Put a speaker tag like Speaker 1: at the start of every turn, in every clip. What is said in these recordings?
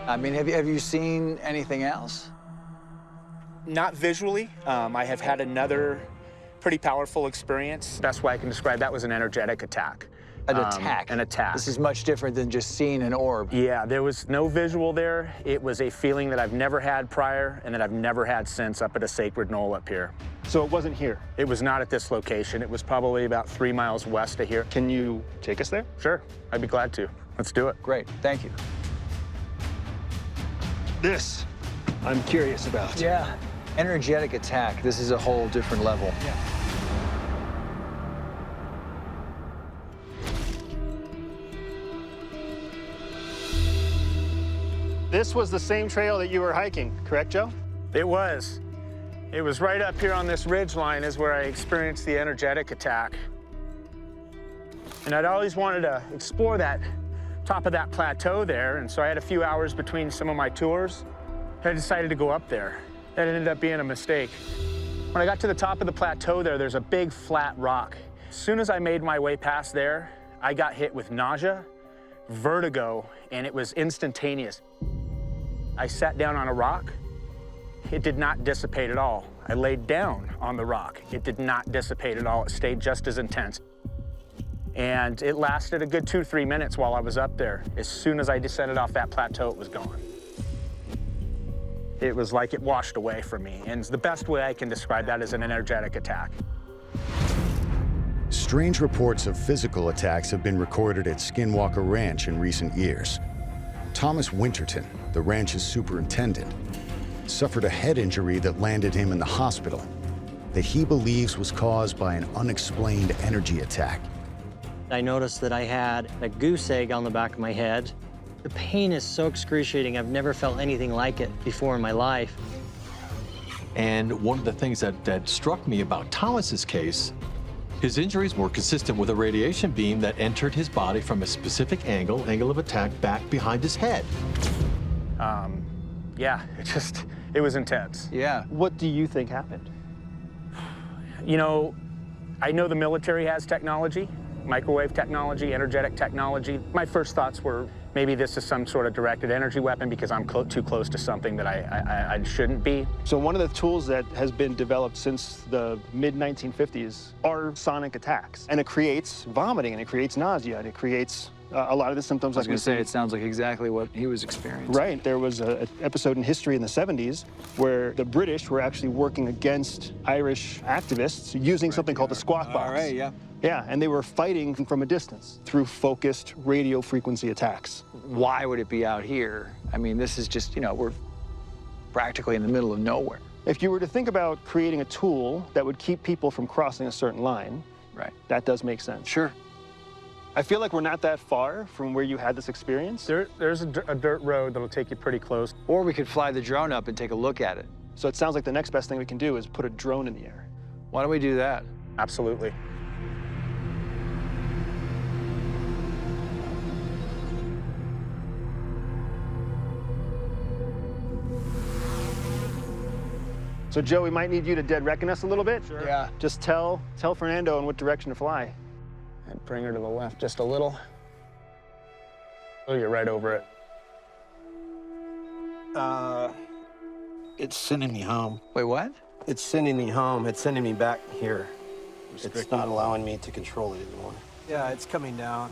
Speaker 1: I mean, have you seen anything else?
Speaker 2: Not visually. I have had another pretty powerful experience. Best way I can describe that was an energetic attack.
Speaker 1: An attack?
Speaker 2: An attack.
Speaker 1: This is much different than just seeing an orb.
Speaker 2: Yeah, there was no visual there. It was a feeling that I've never had prior and that I've never had since up at a sacred knoll up here.
Speaker 3: So it wasn't here?
Speaker 2: It was not at this location. It was probably about 3 miles west of here.
Speaker 3: Can you take us there?
Speaker 2: Sure, I'd be glad to. Let's do it.
Speaker 1: Great, thank you.
Speaker 3: This, I'm curious about.
Speaker 1: Yeah, energetic attack. This is a whole different level.
Speaker 2: Yeah.
Speaker 3: This was the same trail that you were hiking, correct, Joe?
Speaker 2: It was. It was right up here on this ridge line is where I experienced the energetic attack. And I'd always wanted to explore that top of that plateau there, and so I had a few hours between some of my tours. I decided to go up there. That ended up being a mistake. When I got to the top of the plateau there's a big flat rock. As soon as I made my way past there, I got hit with nausea, vertigo, and it was instantaneous. I sat down on a rock. It did not dissipate at all. I laid down on the rock. It did not dissipate at all. It stayed just as intense. And it lasted a good 2-3 minutes while I was up there. As soon as I descended off that plateau, it was gone. It was like it washed away from me. And the best way I can describe that is an energetic attack.
Speaker 4: Strange reports of physical attacks have been recorded at Skinwalker Ranch in recent years. Thomas Winterton, the ranch's superintendent, suffered a head injury that landed him in the hospital that he believes was caused by an unexplained energy attack.
Speaker 5: I noticed that I had a goose egg on the back of my head. The pain is so excruciating. I've never felt anything like it before in my life.
Speaker 6: And one of the things that struck me about Thomas's case, his injuries were consistent with a radiation beam that entered his body from a specific angle of attack back behind his head.
Speaker 2: Yeah, it was intense.
Speaker 1: Yeah.
Speaker 3: What do you think happened?
Speaker 2: You know, I know the military has technology, microwave technology, energetic technology. My first thoughts were maybe this is some sort of directed energy weapon because I'm too close to something that I shouldn't be.
Speaker 3: So one of the tools that has been developed since the mid-1950s are sonic attacks. And it creates vomiting, and it creates nausea, and it creates a lot of the symptoms.
Speaker 1: I was going to say, it sounds like exactly what he was experiencing.
Speaker 3: Right. There was an episode in history in the 70s where the British were actually working against Irish activists using something called the squawk box.
Speaker 1: All right, yeah.
Speaker 3: Yeah, and they were fighting from a distance through focused radio frequency attacks.
Speaker 1: Why would it be out here? I mean, this is just, you know, we're practically in the middle of nowhere.
Speaker 3: If you were to think about creating a tool that would keep people from crossing a certain line,
Speaker 1: right,
Speaker 3: that does make sense.
Speaker 1: Sure.
Speaker 3: I feel like we're not that far from where you had this experience.
Speaker 2: There's a dirt road that'll take you pretty close.
Speaker 1: Or we could fly the drone up and take a look at it.
Speaker 3: So it sounds like the next best thing we can do is put a drone in the air.
Speaker 1: Why don't we do that?
Speaker 2: Absolutely.
Speaker 3: So, Joe, we might need you to dead reckon us a little bit.
Speaker 2: Sure.
Speaker 1: Yeah.
Speaker 3: Just tell Fernando in what direction to fly.
Speaker 2: And bring her to the left just a little. Oh, you're right over it.
Speaker 7: It's sending me home.
Speaker 1: Wait, what?
Speaker 7: It's sending me home. It's sending me back here. It's not allowing me to control it anymore.
Speaker 8: Yeah, it's coming down.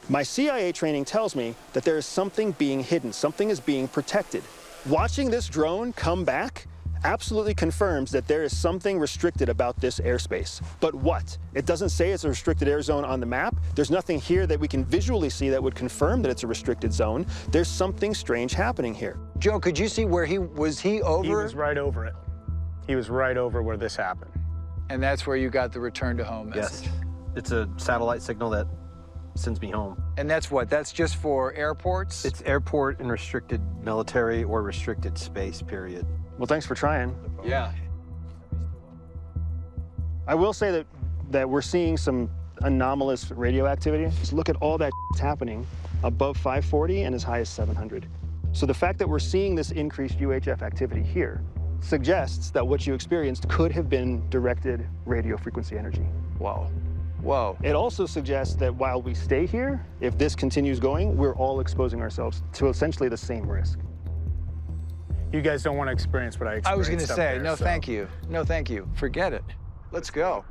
Speaker 3: My CIA training tells me that there is something being hidden. Something is being protected. Watching this drone come back absolutely confirms that there is something restricted about this airspace. But what? It doesn't say it's a restricted air zone on the map. There's nothing here that we can visually see that would confirm that it's a restricted zone. There's something strange happening here.
Speaker 1: Joe, could you see where he was over?
Speaker 2: He was right over it. He was right over where this happened.
Speaker 1: And that's where you got the return to home message?
Speaker 7: Yes. It's a satellite signal that sends me home.
Speaker 1: And that's what? That's just for airports?
Speaker 7: It's airport and restricted military or restricted space, period.
Speaker 3: Well, thanks for trying.
Speaker 1: Yeah.
Speaker 3: I will say that we're seeing some anomalous radio activity. Just look at all that happening above 540 and as high as 700. So the fact that we're seeing this increased UHF activity here suggests that what you experienced could have been directed radio frequency energy.
Speaker 1: Wow. Whoa.
Speaker 3: It also suggests that while we stay here, if this continues going, we're all exposing ourselves to essentially the same risk.
Speaker 2: You guys don't want to experience what I experienced.
Speaker 1: I was going to
Speaker 2: up
Speaker 1: say,
Speaker 2: there,
Speaker 1: no,
Speaker 2: so.
Speaker 1: thank you. No, thank you. Forget it. Let's go.